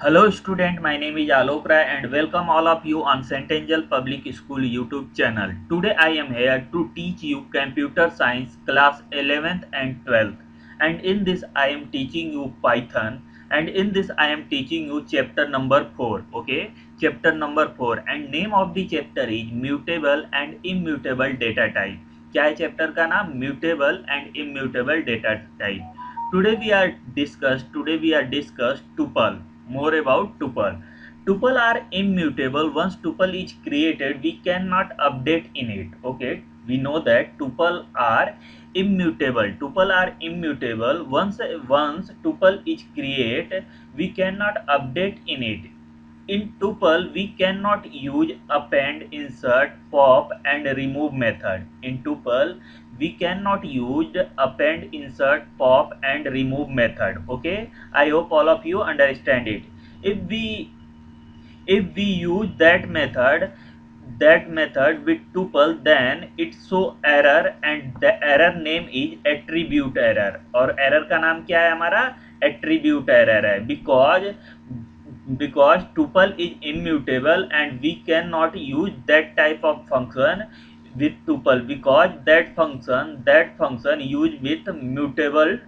Hello student, my name is Alok Rai and welcome all of you on St. Angel Public School YouTube channel. Today I am here to teach you computer science class 11th and 12th, and in this I am teaching you Python, and in this I am teaching you chapter number 4. Okay, chapter number 4, and name of the chapter is mutable and immutable data type. क्या है chapter का नाम? Mutable and immutable data type. Today we are discussed tuple. More about tuple. Tuple are immutable. Once tuple is created, we cannot update in it. Okay, we know that tuple are immutable. Tuple are immutable. Once tuple is created, we cannot update in it. In tuple, we cannot use append, insert, pop, and remove method. In tuple, we cannot use append, insert, pop, and remove method. Okay, I hope all of you understand it. If we if we use that method with tuple, then it show error, and the error name is attribute error. और error का नाम क्या है हमारा? attribute error है. Because tuple is immutable and we cannot use that type of function with tuple, because that function used with mutable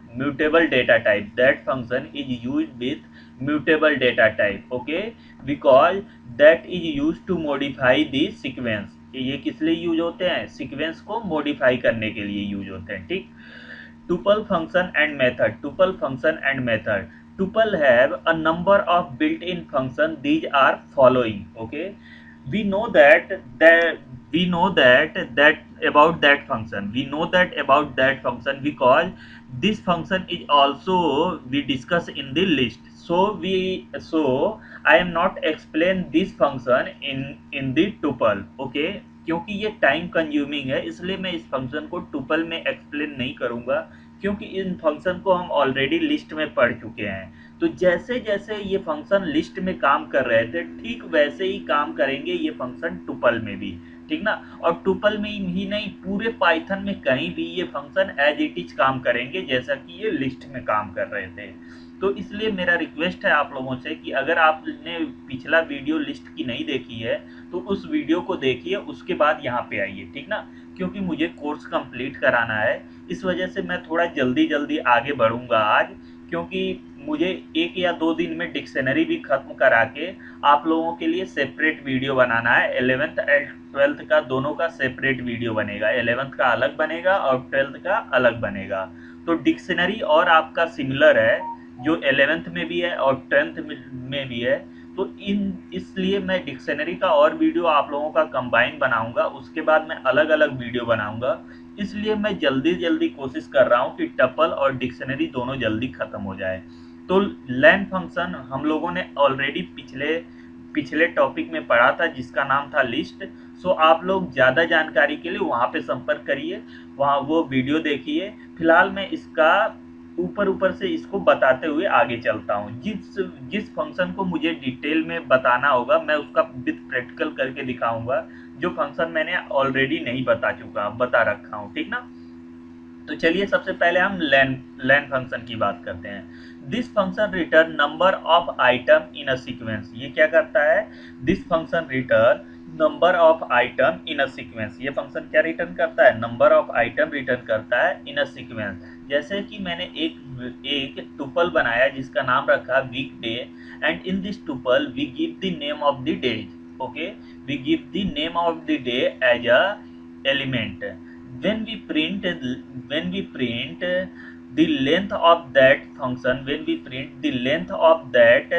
data type. That function is used with mutable data type. Okay, because that is used to modify the sequence. ये किस लिए use होते हैं? Sequence को modify करने के लिए use होते हैं. ठीक. Tuple function and method. Tuple function and method. Tuple have a number of built-in function. These are following. Okay, we know that about that function. We know that about that function because this function is also we discuss in the list. So I am not explain this function in the tuple. Okay, क्योंकि ये time consuming है, इसलिए मैं इस function को tuple में explain नहीं करूंगा, क्योंकि इन फंक्शन को हम ऑलरेडी लिस्ट में पढ़ चुके हैं. तो जैसे जैसे ये फंक्शन लिस्ट में काम कर रहे थे, ठीक वैसे ही काम करेंगे ये फंक्शन टुपल में भी. ठीक ना. और टुपल में ही नहीं, पूरे पाइथन में कहीं भी ये फंक्शन एज इट इज काम करेंगे जैसा कि ये लिस्ट में काम कर रहे थे. तो इसलिए मेरा रिक्वेस्ट है आप लोगों से कि अगर आपने पिछला वीडियो लिस्ट की नहीं देखी है तो उस वीडियो को देखिए, उसके बाद यहाँ पे आइए. ठीक ना. क्योंकि मुझे कोर्स कंप्लीट कराना है, इस वजह से मैं थोड़ा जल्दी जल्दी आगे बढ़ूंगा आज, क्योंकि मुझे 1 या 2 दिन में डिक्शनरी भी खत्म करा के आप लोगों के लिए सेपरेट वीडियो बनाना है. 11th एंड 12th का दोनों का सेपरेट वीडियो बनेगा. 11th का अलग बनेगा और 12th का अलग बनेगा. तो डिक्शनरी और आपका सिमिलर है, जो 11th में भी है और 10th में भी है. तो इसलिए मैं डिक्शनरी का और वीडियो आप लोगों का कंबाइन बनाऊंगा, उसके बाद मैं अलग अलग वीडियो बनाऊंगा. इसलिए मैं जल्दी जल्दी कोशिश कर रहा हूं कि टपल और डिक्शनरी दोनों जल्दी खत्म हो जाए. तो लेन फंक्शन हम लोगों ने ऑलरेडी पिछले पिछले टॉपिक में पढ़ा था, जिसका नाम था लिस्ट. सो आप लोग ज़्यादा जानकारी के लिए वहाँ पे संपर्क करिए, वहाँ वो वीडियो देखिए. फिलहाल मैं इसका ऊपर ऊपर से इसको बताते हुए आगे चलता हूँ. जिस जिस फंक्शन को मुझे डिटेल में बताना होगा मैं उसका विथ प्रैक्टिकल करके दिखाऊंगा, जो फंक्शन मैंने ऑलरेडी नहीं बता रखा हूँ. ठीक ना. तो चलिए सबसे पहले हम लेन फंक्शन की बात करते हैं. This function return number of item in a sequence. ये क्या करता है? This function return number of item in a sequence. ये फंक्शन क्या रिटर्न करता है? नंबर ऑफ आइटम रिटर्न करता है इन अ सीक्वेंस. जैसे कि मैंने एक टुपल बनाया जिसका नाम रखा week day, and in this tuple we give the name of the days. Okay, we give the name of the day as a element. When we print the length of that function, when we print the length of that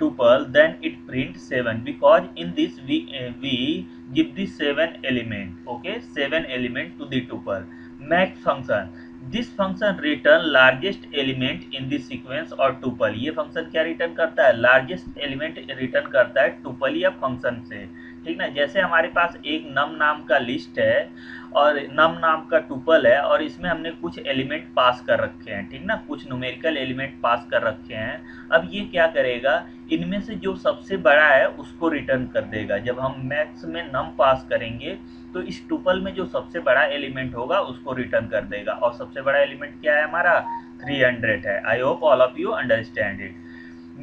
tuple, then it prints 7, because in this we give the 7 element. Okay, 7 element to the tuple. Max function. This function return largest element in the sequence और tuple. ये function क्या return करता है? Largest element return करता है tuple या function से. ठीक ना. जैसे हमारे पास एक नम नाम का लिस्ट है और नम नाम का टुपल है, और इसमें हमने कुछ एलिमेंट पास कर रखे हैं. ठीक ना. कुछ न्यूमेरिकल एलिमेंट पास कर रखे हैं. अब ये क्या करेगा? इनमें से जो सबसे बड़ा है उसको रिटर्न कर देगा. जब हम मैक्स में नम पास करेंगे तो इस टुपल में जो सबसे बड़ा एलिमेंट होगा उसको रिटर्न कर देगा. और सबसे बड़ा एलिमेंट क्या है हमारा? 300 है. आई hope all of you understand it.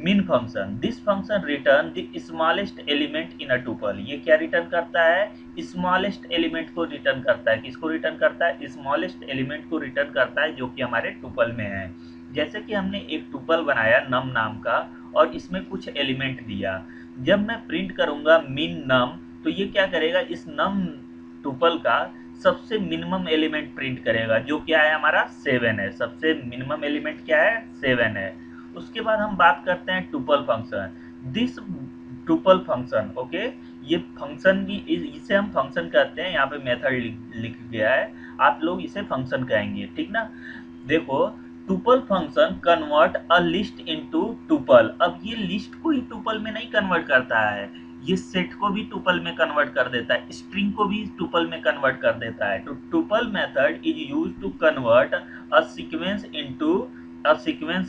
min function, this function return the smallest element in a tuple. ये क्या रिटर्न करता है? स्मॉलेस्ट एलिमेंट को रिटर्न करता है। किसको रिटर्न करता है? स्मॉलेस्ट एलिमेंट को रिटर्न करता है जो कि हमारे टुपल में है। जैसे कि हमने एक टुपल बनाया नम नाम का और इसमें कुछ एलिमेंट दिया। जब मैं प्रिंट करूंगा मिन नम, तो ये क्या करेगा? इस नम टुपल का सबसे मिनिमम एलिमेंट प्रिंट करेगा जो क्या है? हमारा 7 है। सबसे मिनिमम एलिमेंट क्या है? 7 है। उसके बाद हम बात करते हैं tuple function. This tuple function, okay, ये फंक्शन भी इसे हम फंक्शन कहते हैं। यहाँ पे मेथड लिख गया है, आप लोग इसे फंक्शन कहेंगे, ठीक ना। देखो, tuple function convert a list into tuple. अब ये लिस्ट को ही टुपल में नहीं कन्वर्ट करता है, ये सेट को भी टुपल में कन्वर्ट कर देता है, स्ट्रिंग को भी टुपल में कन्वर्ट कर देता है। तो tuple method is use to convert a sequence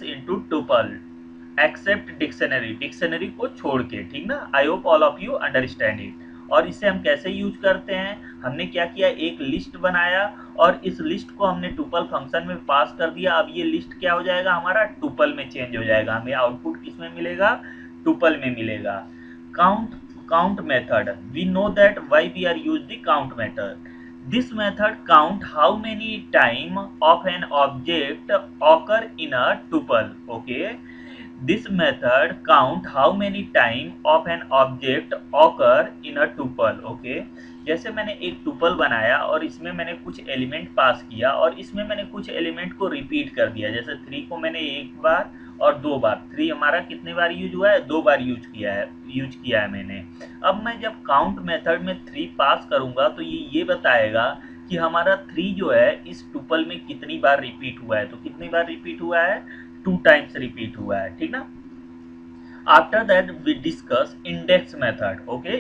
into tuple except dictionary, dictionary को छोड़ के, ठीक ना। I hope all of you understand it. और इसे हम कैसे यूज करते हैं? हमने क्या किया? एक लिस्ट बनाया और इस लिस्ट को हमने टुपल फंक्शन में पास कर दिया। अब ये लिस्ट क्या हो जाएगा? हमारा टुपल में चेंज हो जाएगा। हमें आउटपुट किस में मिलेगा? टुपल में मिलेगा। Count, count method, we know that why we are use the count method. This method count how many time of an object occur in a tuple. Okay, this method count how many time of an object occur in a tuple. Okay, जैसे मैंने एक tuple बनाया और इसमें मैंने कुछ element पास किया और इसमें मैंने कुछ एलिमेंट को रिपीट कर दिया। जैसे 3 को मैंने एक बार और 2 बार, 3 हमारा कितनी बार यूज हुआ है? 2 बार यूज किया है मैंने। अब मैं जब काउंट मेथड में 3 पास करूंगा तो ये बताएगा कि हमारा 3 जो है इस टुपल में कितनी बार रिपीट हुआ है। तो कितनी बार रिपीट हुआ है? 2 टाइम्स रिपीट हुआ है, ठीक ना। After that we discuss index method. Okay,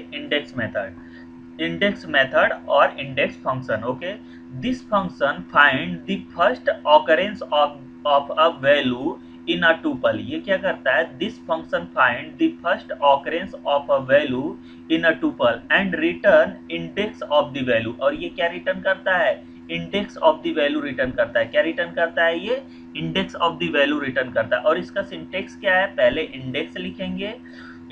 index method और index function. Okay, this function find the first occurrence of a value in a tuple. ये क्या करता है? This function find the first occurrence of a value in a tuple and return index of the value. और ये क्या return करता है? Index of the value return करता है। क्या रिटर्न करता है? ये index of the value return करता है। और इसका सिंटेक्स क्या है? पहले इंडेक्स लिखेंगे,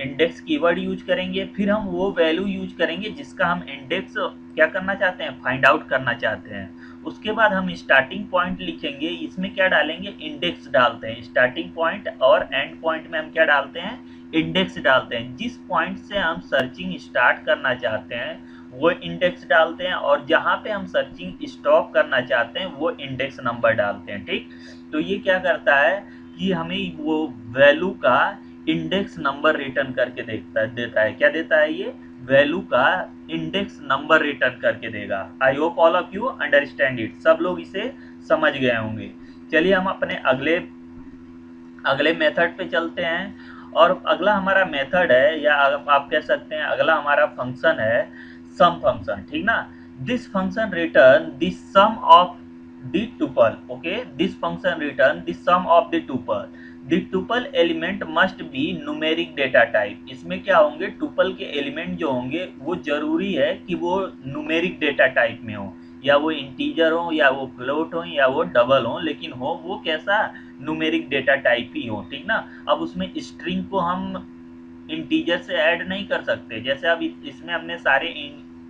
इंडेक्स कीवर्ड यूज करेंगे, फिर हम वो वैल्यू यूज करेंगे जिसका हम इंडेक्स क्या करना चाहते हैं? फाइंड आउट करना चाहते हैं। उसके बाद हम स्टार्टिंग पॉइंट लिखेंगे, इसमें क्या डालेंगे? इंडेक्स डालते हैं। स्टार्टिंग पॉइंट और एंड पॉइंट में हम क्या डालते हैं? इंडेक्स डालते हैं। जिस पॉइंट से हम सर्चिंग स्टार्ट करना चाहते हैं वो इंडेक्स डालते हैं, और जहां पे हम सर्चिंग स्टॉप करना चाहते हैं वो इंडेक्स नंबर डालते हैं, ठीक। तो ये क्या करता है कि हमें वो वैल्यू का इंडेक्स नंबर रिटर्न करके देता है। क्या देता है? ये वैल्यू का इंडेक्स नंबर रिटर्न करके देगा। आई hope all of you understand it. सब लोग इसे समझ गए होंगे। चलिए हम अपने अगले अगले मेथड पे चलते हैं। और अगला हमारा मेथड है, या आप कह सकते हैं अगला हमारा फंक्शन है सम फंक्शन, ठीक ना। This function return the sum of the tuple. Okay, this function return the sum of the tuple. The tuple element must be numeric data type. इसमें क्या होंगे? टुपल के एलिमेंट जो होंगे वो जरूरी है कि वो न्यूमेरिक डेटा टाइप में हो, या वो इंटीजर हो, या वो फ्लोट हो, या वो डबल हो, लेकिन हो वो कैसा? न्यूमेरिक डेटा टाइप ही हो, ठीक ना। अब उसमें स्ट्रिंग को हम इंटीजर से ऐड नहीं कर सकते। जैसे अब इसमें हमने सारे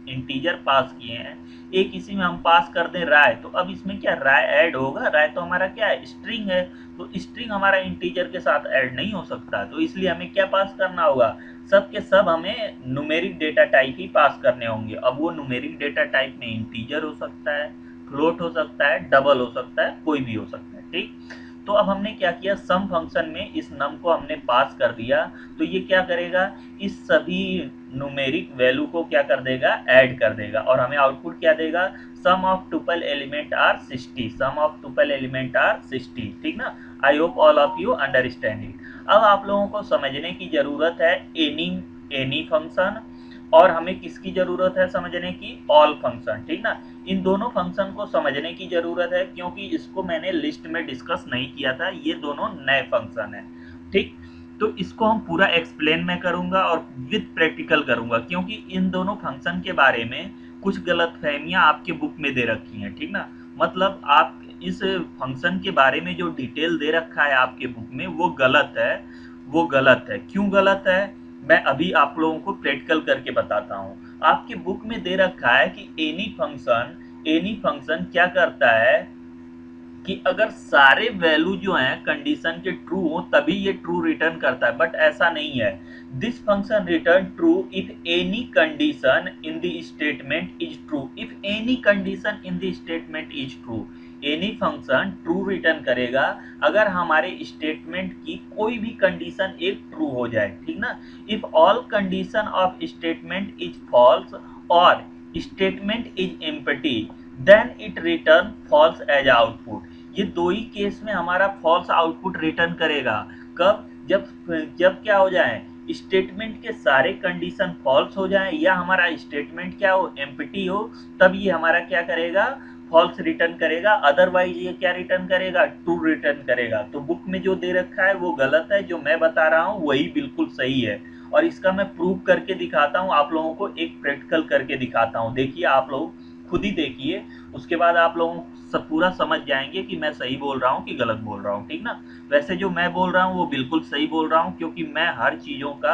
इंटीजर पास किए हैं, एक इसी में हम पास कर दें राय, तो अब इसमें क्या राय ऐड होगा? राय तो हमारा क्या है? स्ट्रिंग है। तो स्ट्रिंग हमारा इंटीजर के साथ ऐड नहीं हो सकता, तो इसलिए हमें क्या पास करना होगा? सब के सब हमें न्यूमेरिक डेटा टाइप ही पास करने होंगे। अब वो न्यूमेरिक डेटा टाइप में इंटीजर हो सकता है, फ्लोट हो सकता है, डबल हो सकता है, कोई भी हो सकता है, ठीक। तो अब हमने क्या किया? सम फंक्शन में इस नम को हमने पास कर दिया, तो ये क्या करेगा? इस सभी न्यूमेरिक वैल्यू को क्या कर देगा? ऐड कर देगा, और हमें आउटपुट क्या देगा? Sum of tuple element are 60। Sum of tuple element are 60, ठीक ना। I hope all of you understand it. अब आप लोगों को समझने की जरूरत है एनी फंक्शन, और हमें किसकी जरूरत है समझने की? ऑल फंक्शन, ठीक ना। इन दोनों फंक्शन को समझने की जरूरत है क्योंकि इसको मैंने लिस्ट में डिस्कस नहीं किया था। ये दोनों नए फंक्शन है, ठीक। तो इसको हम पूरा एक्सप्लेन मैं करूंगा और विद प्रैक्टिकल करूंगा, क्योंकि इन दोनों फंक्शन के बारे में कुछ गलतफहमियां आपके बुक में दे रखी हैं, ठीक ना। मतलब आप इस फंक्शन के बारे में जो डिटेल दे रखा है आपके बुक में वो गलत है। वो गलत है। क्यों गलत है, मैं अभी आप लोगों को प्रैक्टिकल करके बताता हूँ। आपकी बुक में दे रखा है कि एनी फंक्शन क्या करता है कि अगर सारे वैल्यू जो हैं कंडीशन के ट्रू हो तभी ये ट्रू रिटर्न करता है, बट ऐसा नहीं है। This function return true if any condition in the statement is true. If any condition in the statement is true, any function true return करेगा अगर हमारे स्टेटमेंट की कोई भी कंडीशन एक ट्रू हो जाए, ठीक ना। If all condition of statement is false और statement is empty, then it return false as output. ये दो ही केस में हमारा फॉल्स आउटपुट रिटर्न करेगा। कब, जब जब क्या हो जाए, स्टेटमेंट के सारे कंडीशन फॉल्स हो जाए या हमारा स्टेटमेंट क्या हो, एम्प्टी हो, तब ये हमारा क्या करेगा, फॉल्स रिटर्न करेगा। अदरवाइज ये क्या रिटर्न करेगा, ट्रू रिटर्न करेगा। तो बुक में जो दे रखा है वो गलत है, जो मैं बता रहा हूँ वही बिल्कुल सही है। और इसका मैं प्रूव करके दिखाता हूँ आप लोगों को, एक प्रैक्टिकल करके दिखाता हूँ। देखिए आप लोग खुद ही देखिए, उसके बाद आप लोगों सब पूरा समझ जाएंगे कि मैं सही बोल रहा हूँ कि गलत बोल रहा हूँ, ठीक ना। वैसे जो मैं बोल रहा हूँ वो बिल्कुल सही बोल रहा हूँ, क्योंकि मैं हर चीज़ों का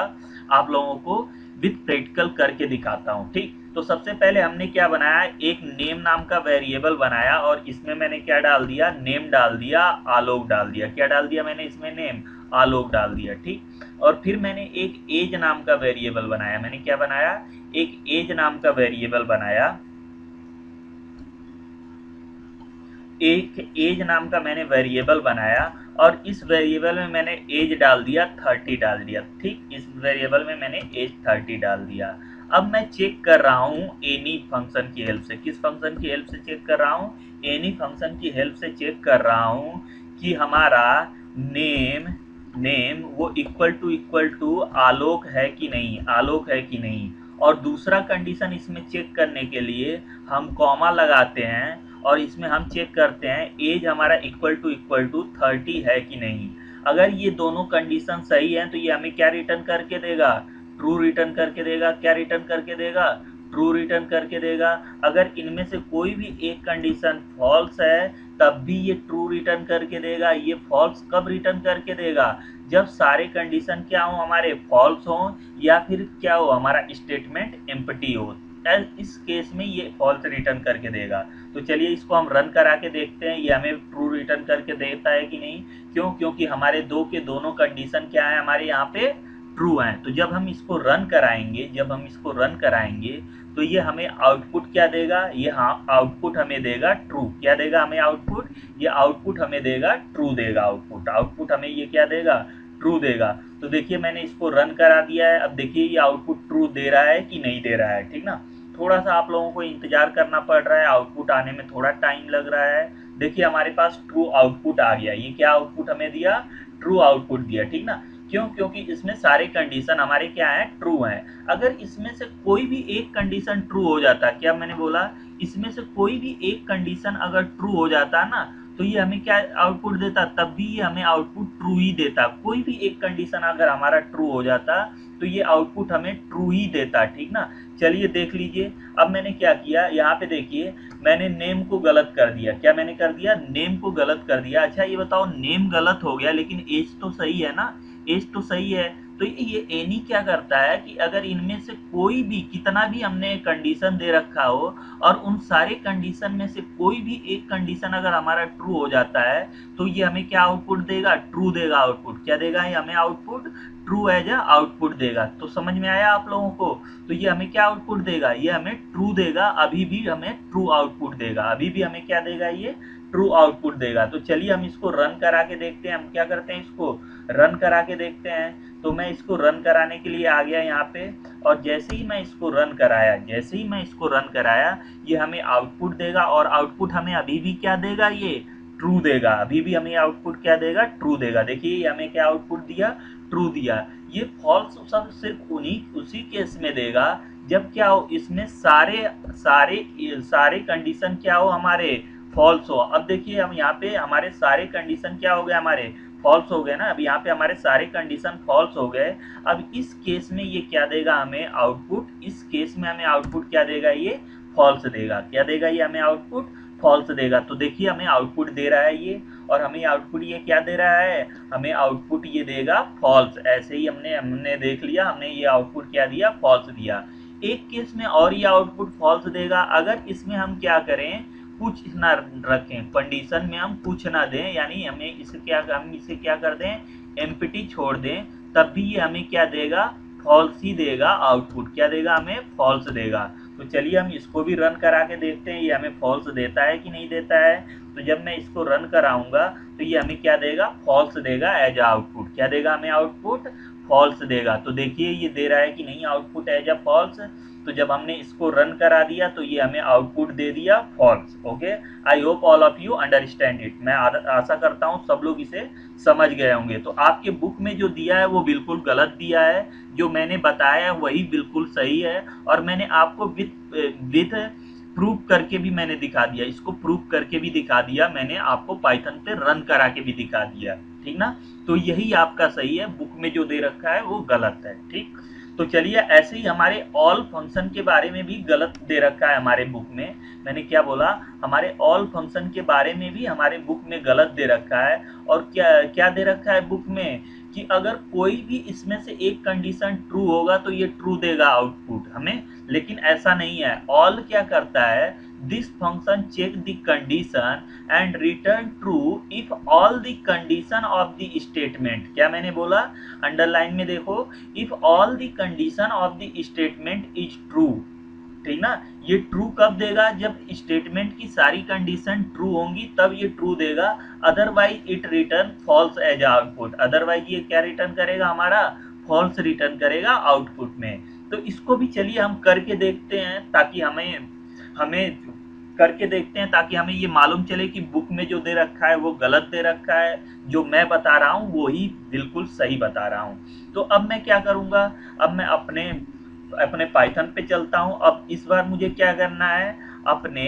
आप लोगों को विथ प्रैक्टिकल करके दिखाता हूँ, ठीक। तो सबसे पहले हमने क्या बनाया, एक नेम नाम का वेरिएबल बनाया और इसमें मैंने क्या डाल दिया, नेम डाल दिया, आलोक डाल दिया। क्या डाल दिया मैंने इसमें, नेम, आलोक डाल दिया, ठीक। और फिर मैंने एक एज नाम का वेरिएबल बनाया। मैंने क्या बनाया, एक एज नाम का वेरिएबल बनाया। एक एज नाम का मैंने वेरिएबल बनाया और इस वेरिएबल में मैंने एज डाल दिया 30 डाल दिया, ठीक। इस वेरिएबल में मैंने एज 30 डाल दिया। अब मैं चेक कर रहा हूँ एनी फंक्शन की हेल्प से। किस फंक्शन की हेल्प से चेक कर रहा हूँ, एनी फंक्शन की हेल्प से चेक कर रहा हूँ कि हमारा नेम नेम वो इक्वल टू आलोक है कि नहीं, आलोक है कि नहीं। और दूसरा कंडीशन इसमें चेक करने के लिए हम कॉमा लगाते हैं और इसमें हम चेक करते हैं एज हमारा इक्वल टू 30 है कि नहीं। अगर ये दोनों कंडीशन सही है तो ये हमें क्या रिटर्न करके देगा, ट्रू रिटर्न करके देगा। क्या रिटर्न करके देगा, ट्रू रिटर्न करके देगा। अगर इनमें से कोई भी एक कंडीशन फॉल्स है तब भी ये ट्रू रिटर्न करके देगा। ये फॉल्स कब रिटर्न करके देगा, जब सारे कंडीशन क्या हो, हमारे फॉल्स हो या फिर क्या हो, हमारा स्टेटमेंट एम्प्टी हो। इस केस में ये फॉल्स रिटर्न करके देगा। तो चलिए इसको हम रन करा के देखते हैं ये हमें ट्रू रिटर्न करके देता है कि नहीं। क्यों, क्योंकि हमारे दो के दोनों कंडीशन क्या है, हमारे यहाँ पे ट्रू है। तो जब हम इसको रन कराएंगे तो ये हमें आउटपुट क्या देगा, ये हाँ आउटपुट हमें देगा ट्रू। क्या देगा हमें आउटपुट, ये आउटपुट हमें देगा ट्रू देगा। आउटपुट हमें ये क्या देगा, ट्रू देगा। तो देखिए मैंने इसको रन करा दिया है। अब देखिए ये आउटपुट ट्रू दे रहा है कि नहीं दे रहा है, ठीक ना। थोड़ा सा आप लोगों को इंतजार करना पड़ रहा है, आउटपुट आने में थोड़ा टाइम लग रहा है। देखिए हमारे पास ट्रू आउटपुट आ गया। ये क्या आउटपुट हमें दिया, ट्रू आउटपुट दिया, ठीक ना। क्यों, क्योंकि इसमें सारे कंडीशन हमारे क्या है, ट्रू है। अगर इसमें से कोई भी एक कंडीशन ट्रू हो जाता, क्या मैंने बोला, इसमें से कोई भी एक कंडीशन अगर ट्रू हो जाता ना तो ये हमें क्या आउटपुट देता, तब भी ये हमें आउटपुट ट्रू ही देता। कोई भी एक कंडीशन अगर हमारा ट्रू हो जाता तो ये आउटपुट हमें ट्रू ही देता, ठीक ना। चलिए देख लीजिए। अब मैंने क्या किया, यहाँ पे देखिए मैंने नेम को गलत कर दिया। क्या मैंने कर दिया, नेम को गलत कर दिया। अच्छा ये बताओ, नेम गलत हो गया लेकिन एज तो सही है ना, एज तो सही है। तो ये एनी क्या करता है कि अगर इनमें से कोई भी, कितना भी हमने कंडीशन दे रखा हो और उन सारे कंडीशन में से कोई भी एक कंडीशन अगर हमारा ट्रू हो जाता है तो ये हमें क्या आउटपुट देगा, ट्रू देगा। आउटपुट क्या देगा, ये हमें output true as a output देगा। तो समझ में आया आप लोगों को। तो ये हमें क्या आउटपुट देगा, ये हमें ट्रू देगा। अभी भी हमें ट्रू आउटपुट देगा, अभी भी हमें क्या देगा, ये ट्रू आउटपुट देगा। तो चलिए हम इसको रन करा के देखते हैं। हम क्या करते हैं, इसको रन करा के देखते हैं। तो मैं इसको रन कराने के लिए आ गया यहाँ पे और जैसे ही मैं इसको रन कराया ये हमें आउटपुट देगा। और आउटपुट हमें अभी भी क्या देगा, ये ट्रू देगा। अभी भी हमें आउटपुट क्या देगा, ट्रू देगा। देखिए ये हमें क्या आउटपुट दिया, ट्रू दिया। ये फॉल्स सब सिर्फ उसी केस में देगा जब क्या हो, इसमें सारे सारे सारे कंडीशन क्या हो, हमारे फॉल्स हो। अब देखिए हम यहाँ पे हमारे सारे कंडीशन क्या हो गए, हमारे फॉल्स हो गए ना। अब यहाँ पे हमारे सारे कंडीशन फॉल्स हो गए। अब इस केस में ये क्या देगा हमें आउटपुट, इस केस में हमें आउटपुट क्या देगा, ये फॉल्स देगा। क्या देगा, ये हमें आउटपुट फॉल्स देगा। तो देखिए हमें आउटपुट दे रहा है ये। और हमें आउटपुट ये क्या दे रहा है, हमें आउटपुट ये देगा फॉल्स। ऐसे ही हमने देख लिया, हमने ये आउटपुट क्या दिया, फॉल्स दिया। एक केस में और ये आउटपुट फॉल्स देगा, अगर इसमें हम क्या करें, कुछ ना रखें, कंडीशन में हम कुछ ना दें, यानी हम इसे क्या कर दें, एम्प्टी छोड़ दें, तब भी ये हमें क्या देगा, फॉल्स ही देगा। आउटपुट क्या देगा, हमें फॉल्स देगा। तो चलिए हम इसको भी रन करा के देखते हैं ये हमें फॉल्स देता है कि नहीं देता है। तो जब मैं इसको रन कराऊंगा तो ये हमें क्या देगा, फॉल्स देगा एज आउटपुट। क्या देगा हमें आउटपुट, फॉल्स देगा। तो देखिए ये दे रहा है कि नहीं आउटपुट एज अ फॉल्स। तो जब हमने इसको रन करा दिया तो ये हमें आउटपुट दे दिया false. Okay, I hope all of you understand it. मैं आशा करता हूँ सब लोग इसे समझ गए होंगे। तो आपके बुक में जो दिया है वो बिल्कुल गलत दिया है, जो मैंने बताया वही बिल्कुल सही है। और मैंने आपको विथ प्रूफ करके भी मैंने दिखा दिया, इसको प्रूफ करके भी दिखा दिया मैंने आपको, पाइथन पे रन करा के भी दिखा दिया, ठीक ना। तो यही आपका सही है, बुक में जो दे रखा है वो गलत है, ठीक। तो चलिए ऐसे ही हमारे ऑल फंक्शन के बारे में भी गलत दे रखा है हमारे बुक में। मैंने क्या बोला, हमारे ऑल फंक्शन के बारे में भी हमारे बुक में गलत दे रखा है। और क्या क्या दे रखा है बुक में, कि अगर कोई भी इसमें से एक कंडीशन ट्रू होगा तो ये ट्रू देगा आउटपुट हमें। लेकिन ऐसा नहीं है, ऑल क्या करता है, this function check the condition and return true if all the condition of the statement. क्या मैंने बोला, अंडरलाइन में देखो, if all the condition of the statement is true, ठीक ना। ये ट्रू कब देगा, जब स्टेटमेंट की सारी कंडीशन ट्रू होंगी तब ये ट्रू देगा, otherwise it return false as output. Otherwise ये क्या रिटर्न करेगा, हमारा फॉल्स रिटर्न करेगा आउटपुट में। तो इसको भी चलिए हम करके देखते हैं, ताकि हमें हमें करके देखते हैं ताकि हमें ये मालूम चले कि बुक में जो दे रखा है वो गलत दे रखा है, जो मैं बता रहा हूँ वो ही बिल्कुल सही बता रहा हूँ। तो अब मैं क्या करूँगा, अब मैं अपने अपने पाइथन पे चलता हूँ। अब इस बार मुझे क्या करना है, अपने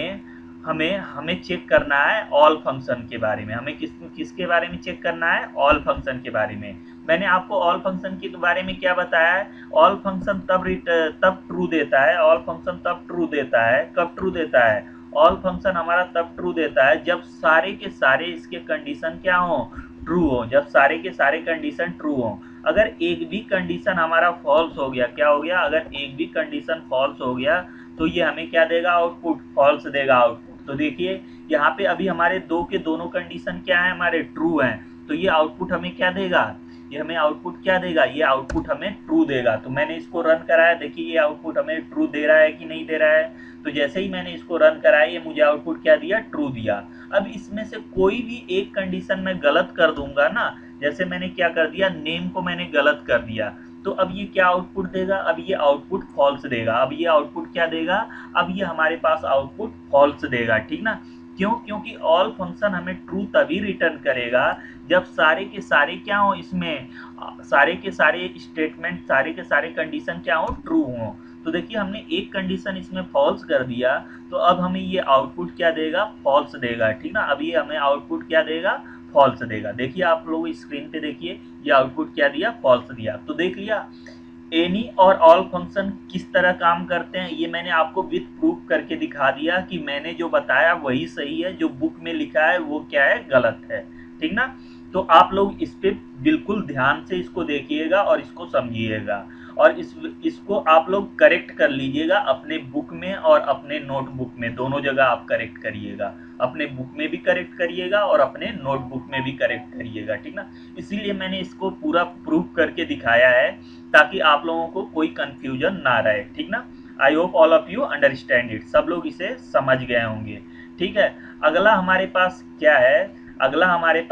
हमें हमें चेक करना है ऑल फंक्शन के बारे में। हमें किसके बारे में चेक करना है, ऑल फंक्शन के बारे में। मैंने आपको ऑल फंक्शन के बारे में क्या बताया है, ऑल फंक्शन तब ट्रू देता है, ऑल फंक्शन तब ट्रू देता है, कब ट्रू देता है, ऑल फंक्शन हमारा तब ट्रू देता है जब सारे के सारे इसके कंडीशन क्या हो, ट्रू हो। जब सारे के सारे कंडीशन ट्रू हो। अगर एक भी कंडीशन हमारा फॉल्स हो गया, क्या हो गया, अगर एक भी कंडीशन फॉल्स हो गया तो ये हमें क्या देगा, आउटपुट फॉल्स देगा आउटपुट। तो देखिए यहाँ पे अभी हमारे दो के दोनों कंडीशन क्या है, हमारे ट्रू हैं। तो ये आउटपुट हमें क्या देगा, ये हमें आउटपुट क्या देगा, ये आउटपुट हमें ट्रू देगा। तो मैंने इसको रन कराया, देखिए ये आउटपुट हमें ट्रू दे रहा है कि नहीं दे रहा है। तो जैसे ही मैंने इसको रन कराया ये मुझे आउटपुट क्या दिया, ट्रू दिया। अब इसमें से कोई भी एक कंडीशन में गलत कर दूंगा ना, जैसे मैंने क्या कर दिया, नेम को मैंने गलत कर दिया, तो अब ये क्या आउटपुट देगा, अब ये आउटपुट फॉल्स देगा। अब ये आउटपुट क्या देगा, अब ये हमारे पास आउटपुट फॉल्स देगा, ठीक ना। क्यों, क्योंकि ऑल फंक्शन हमें ट्रू तभी रिटर्न करेगा जब सारे के सारे क्या हो, इसमें सारे के सारे स्टेटमेंट, सारे के सारे कंडीशन क्या हो, ट्रू हो। तो देखिए हमने एक कंडीशन इसमें फॉल्स कर दिया, तो अब हमें ये आउटपुट क्या देगा, फॉल्स देगा, ठीक ना। अब ये हमें आउटपुट क्या देगा, फॉल्स देगा। देखिए आप लोग स्क्रीन पे देखिए, ये आउटपुट क्या दिया, फॉल्स दिया। तो देख लिया एनी और ऑल फंक्शन किस तरह काम करते हैं, ये मैंने आपको विथ प्रूफ करके दिखा दिया कि मैंने जो बताया वही सही है, जो बुक में लिखा है वो क्या है, गलत है, ठीक ना। तो आप लोग इस पे बिल्कुल ध्यान से इसको देखिएगा और इसको समझिएगा, और इसको आप लोग करेक्ट कर लीजिएगा अपने बुक में और अपने नोटबुक में, दोनों जगह आप करेक्ट करिएगा। अपने बुक में भी करेक्ट करिएगा और अपने नोटबुक में भी करेक्ट करिएगा, ठीक ना। इसीलिए मैंने इसको पूरा प्रूफ करके दिखाया है ताकि आप लोगों को कोई कंफ्यूजन ना रहे, ठीक ना। I hope all of you understand it, सब लोग इसे समझ गए होंगे, ठीक है। अगला हमारे पास क्या है, अगला हमारे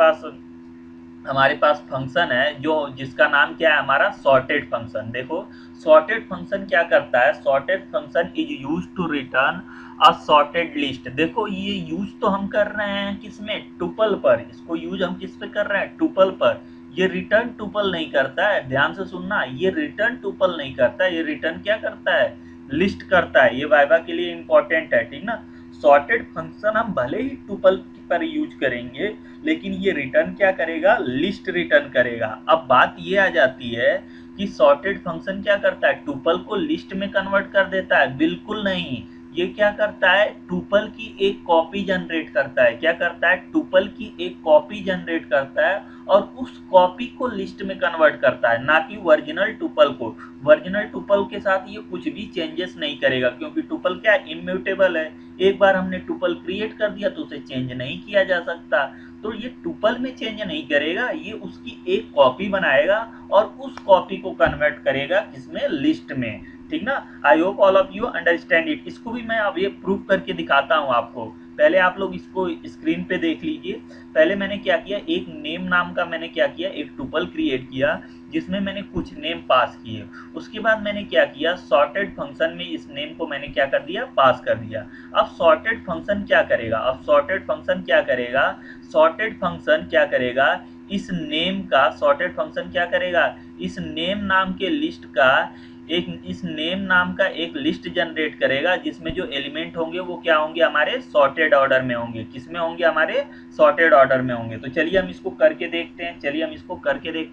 पास फंक्शन है जो जिसका नाम क्या है, हमारा सॉर्टेड फंक्शन। देखो सॉर्टेड फंक्शन क्या करता है, sorted function is use to return a sorted list. देखो ये यूज तो हम कर रहे हैं किसमें, टुपल पर। इसको यूज हम किस पे कर रहे हैं, टुपल पर। ये रिटर्न टुपल नहीं करता है, ध्यान से सुनना, ये रिटर्न टुपल नहीं करता है, ये रिटर्न क्या करता है, लिस्ट करता है। ये वाइवा के लिए इंपॉर्टेंट है, ठीक ना। सॉर्टेड फंक्शन हम भले ही टुपल पर यूज करेंगे, लेकिन ये रिटर्न क्या करेगा, लिस्ट रिटर्न करेगा। अब बात ये आ जाती है कि सॉर्टेड फंक्शन क्या करता है, टुपल को लिस्ट में कन्वर्ट कर देता है, बिल्कुल नहीं। ये क्या करता है, टुपल की एक कॉपी जनरेट करता है। क्या करता है, टुपल की एक कॉपी जनरेट करता है और उस कॉपी को लिस्ट में कन्वर्ट करता है, ना कि ओरिजिनल टुपल को। ओरिजिनल टुपल के साथ ये कुछ भी चेंजेस नहीं करेगा, क्योंकि टुपल क्या है, इम्यूटेबल है। एक बार हमने टुपल क्रिएट कर दिया तो उसे चेंज नहीं किया जा सकता। तो ये टुपल में चेंज नहीं करेगा, ये उसकी एक कॉपी बनाएगा और उस कॉपी को कन्वर्ट करेगा किसमें, लिस्ट में। ठीक ना। I hope all of you understand it. इसको भी मैं अब ये प्रूव करके दिखाता हूँ आपको। पहले आप लोग इसको स्क्रीन पे देख लीजिए। पहले मैंने क्या किया, एक नेम नाम का मैंने क्या किया, एक टुपल क्रिएट किया जिसमें मैंने कुछ नेम पास किए। उसके बाद मैंने क्या किया, सॉर्टेड फंक्शन में इस नेम को मैंने क्या कर दिया, पास कर दिया। अब सॉर्टेड फंक्शन क्या करेगा, अब सॉर्टेड फंक्शन क्या करेगा, सॉर्टेड फंक्शन क्या करेगा, इस नेम का सॉर्टेड फंक्शन क्या करेगा, इस नेम नाम के लिस्ट का इस नेम नाम का एक लिस्ट जनरेट करेगा जिसमें जो एलिमेंट होंगे वो क्या होंगे, हमारे सॉर्टेड ऑर्डर में होंगे। किसमें होंगे, हमारे सॉर्टेड ऑर्डर में होंगे। तो चलिए हम इसको करके देखते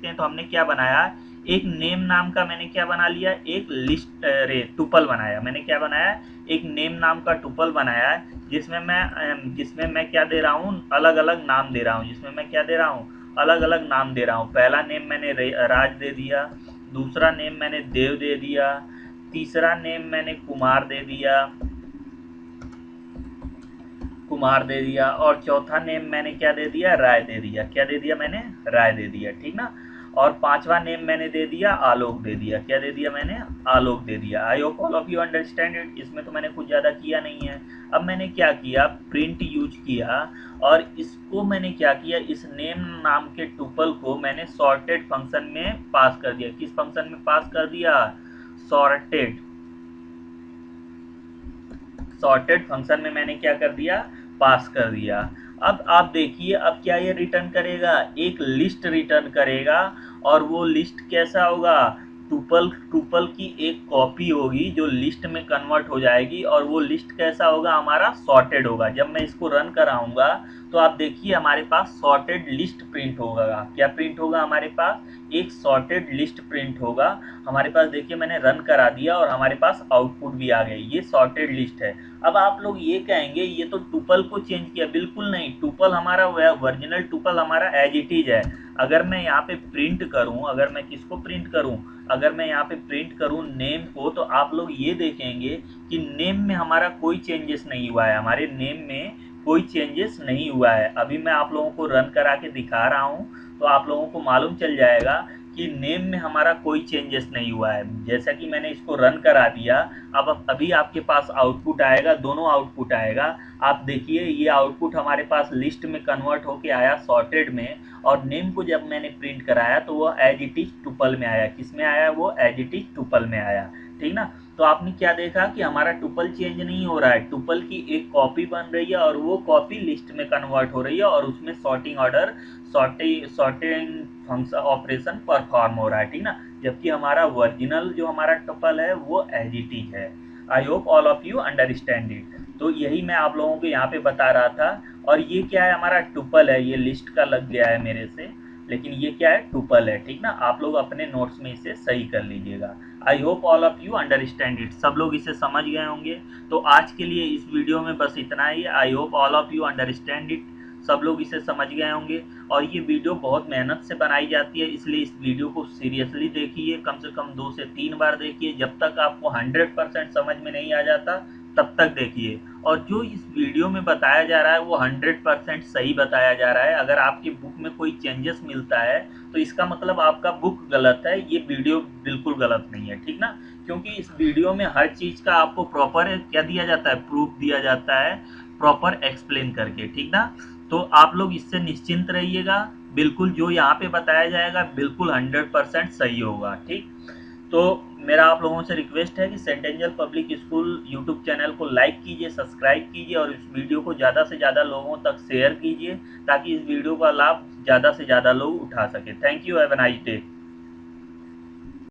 हैं, तो हमने क्या बनाया, एक नेम नाम का मैंने क्या बना लिया, एक लिस्ट टुपल बनाया। मैंने क्या बनाया, एक नेम नाम का टुपल बनाया जिसमें मैं क्या दे रहा हूँ, अलग अलग नाम दे रहा हूँ, जिसमें मैं क्या दे रहा हूँ, अलग अलग नाम दे रहा हूँ। पहला नेम मैंने राज दे दिया, दूसरा नेम मैंने देव दे दिया, तीसरा नेम मैंने कुमार दे दिया और चौथा नेम मैंने क्या दे दिया, राय दे दिया। क्या दे दिया मैंने, राय दे दिया। ठीक ना। और पांचवा नेम मैंने दे दिया, आलोक दे दिया। क्या दे दिया मैंने, आलोक दे दिया। आई hope all of you understand it. इसमें तो मैंने कुछ ज़्यादा किया नहीं है। अब मैंने क्या किया, प्रिंट यूज किया और इसको मैंने क्या किया, इस नेम नाम के टुपल को मैंने सॉर्टेड फंक्शन में पास कर दिया। किस फंक्शन में पास कर दिया, सॉर्टेड सॉर्टेड फंक्शन में मैंने क्या कर दिया, पास कर दिया। अब आप देखिए, अब क्या ये रिटर्न करेगा, एक लिस्ट रिटर्न करेगा। और वो लिस्ट कैसा होगा, टुपल टुपल की एक कॉपी होगी जो लिस्ट में कन्वर्ट हो जाएगी। और वो लिस्ट कैसा होगा, हमारा सॉर्टेड होगा। जब मैं इसको रन कराऊंगा तो आप देखिए हमारे पास सॉर्टेड लिस्ट प्रिंट होगा। क्या प्रिंट होगा, हमारे पास एक सॉर्टेड लिस्ट प्रिंट होगा। हमारे पास देखिए मैंने रन करा दिया और हमारे पास आउटपुट भी आ गई, ये सॉर्टेड लिस्ट है। अब आप लोग ये कहेंगे ये तो टुपल को चेंज किया। बिल्कुल नहीं, टुपल हमारा ओरिजिनल टुपल हमारा एज इट इज है। अगर मैं यहाँ पे प्रिंट करूँ, अगर मैं किसको प्रिंट करूँ, अगर मैं यहाँ पे प्रिंट करूँ नेम को, तो आप लोग ये देखेंगे कि नेम में हमारा कोई चेंजेस नहीं हुआ है, हमारे नेम में कोई चेंजेस नहीं हुआ है। अभी मैं आप लोगों को रन करा के दिखा रहा हूँ तो आप लोगों को मालूम चल जाएगा कि नेम में हमारा कोई चेंजेस नहीं हुआ है। जैसा कि मैंने इसको रन करा दिया, अब अभी आपके पास आउटपुट आएगा, दोनों आउटपुट आएगा। आप देखिए ये आउटपुट हमारे पास लिस्ट में कन्वर्ट होके आया सॉर्टेड में, और नेम को जब मैंने प्रिंट कराया तो वो एज इट इज टुपल में आया। किस में आया, वो एज इट इज टुपल में आया। ठीक ना। तो आपने क्या देखा कि हमारा टुपल चेंज नहीं हो रहा है, टुपल की एक कॉपी बन रही है और वो कॉपी लिस्ट में कन्वर्ट हो रही है और उसमें सॉर्टिंग फंक्शन ऑपरेशन परफॉर्म हो रहा है। ठीक ना। जबकि हमारा ओरिजिनल जो हमारा टुपल है वो एज इट इज है। आई hope all of you understand it. तो यही मैं आप लोगों को यहाँ पे बता रहा था। और ये क्या है, हमारा टुपल है, ये लिस्ट का लग गया है मेरे से, लेकिन ये क्या है, टुपल है। ठीक ना। आप लोग अपने नोट्स में इसे सही कर लीजिएगा। आई hope all of you understand it. सब लोग इसे समझ गए होंगे। तो आज के लिए इस वीडियो में बस इतना ही। I hope all of you understand it. सब लोग इसे समझ गए होंगे। और ये वीडियो बहुत मेहनत से बनाई जाती है, इसलिए इस वीडियो को सीरियसली देखिए, कम से कम 2 से 3 बार देखिए। जब तक आपको 100% समझ में नहीं आ जाता तब तक देखिए। और जो इस वीडियो में बताया जा रहा है वो 100% सही बताया जा रहा है। अगर आपकी बुक में कोई चेंजेस मिलता है तो इसका मतलब आपका बुक गलत है, ये वीडियो बिल्कुल गलत नहीं है। ठीक ना। क्योंकि इस वीडियो में हर चीज़ का आपको प्रॉपर क्या दिया जाता है, प्रूफ दिया जाता है, प्रॉपर एक्सप्लेन करके। ठीक ना। तो आप लोग इससे निश्चिंत रहिएगा, बिल्कुल जो यहाँ पे बताया जाएगा बिल्कुल 100% सही होगा। ठीक। तो मेरा आप लोगों से रिक्वेस्ट है कि Saint Angel Public School YouTube channel को लाइक कीजिए, सब्सक्राइब कीजिए और इस वीडियो को ज़्यादा से ज़्यादा लोगों तक शेयर कीजिए ताकि इस वीडियो का लाभ ज़्यादा से ज़्यादा लोग उठा सके। Thank you, have a nice day.